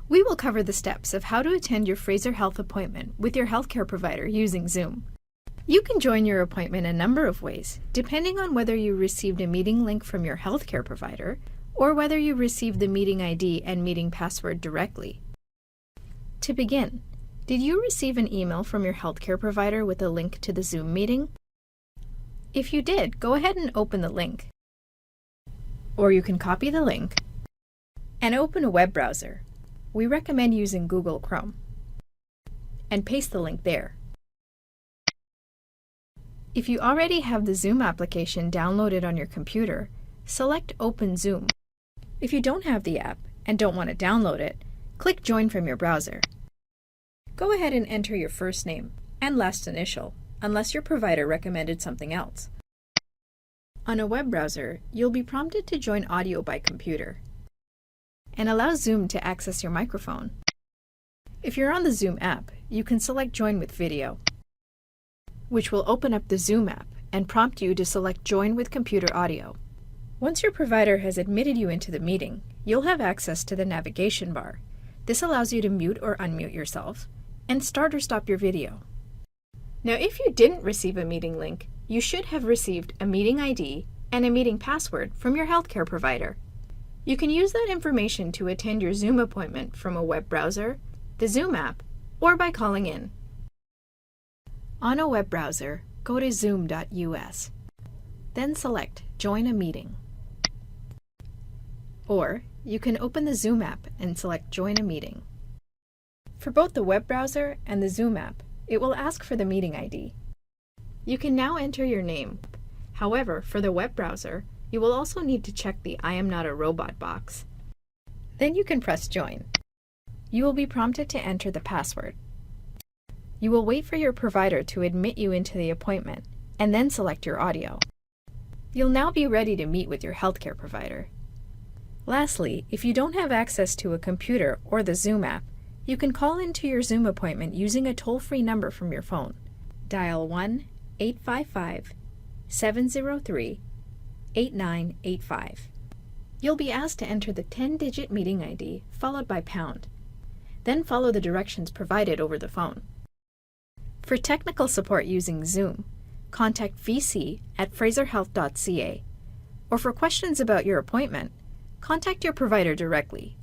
We will cover the steps of how to attend your Fraser Health appointment with your healthcare provider using Zoom. You can join your appointment a number of ways, depending on whether you received a meeting link from your healthcare provider or whether you received the meeting ID and meeting password directly. To begin, did you receive an email from your healthcare provider with a link to the Zoom meeting? If you did, go ahead and open the link. Or you can copy the link and open a web browser. We recommend using Google Chrome. And paste the link there. If you already have the Zoom application downloaded on your computer, select Open Zoom. If you don't have the app and don't want to download it, click Join from your browser. Go ahead and enter your first name and last initial, unless your provider recommended something else. On a web browser, you'll be prompted to join audio by computer and allow Zoom to access your microphone. If you're on the Zoom app, you can select Join with Video, which will open up the Zoom app and prompt you to select Join with Computer Audio. Once your provider has admitted you into the meeting, you'll have access to the navigation bar. This allows you to mute or unmute yourself and start or stop your video. Now, if you didn't receive a meeting link, you should have received a meeting ID and a meeting password from your healthcare provider. You can use that information to attend your Zoom appointment from a web browser, the Zoom app, or by calling in. On a web browser, go to zoom.us. Then select Join a Meeting. Or you can open the Zoom app and select Join a Meeting. For both the web browser and the Zoom app, it will ask for the meeting ID. You can now enter your name. However, for the web browser, you will also need to check the I am not a robot box. Then you can press Join. You will be prompted to enter the password. You will wait for your provider to admit you into the appointment, and then select your audio. You'll now be ready to meet with your healthcare provider. Lastly, if you don't have access to a computer or the Zoom app, you can call into your Zoom appointment using a toll-free number from your phone. Dial 1-855-703-8985. You'll be asked to enter the 10-digit meeting ID followed by pound. Then follow the directions provided over the phone. For technical support using Zoom, contact vc@fraserhealth.ca, or for questions about your appointment, contact your provider directly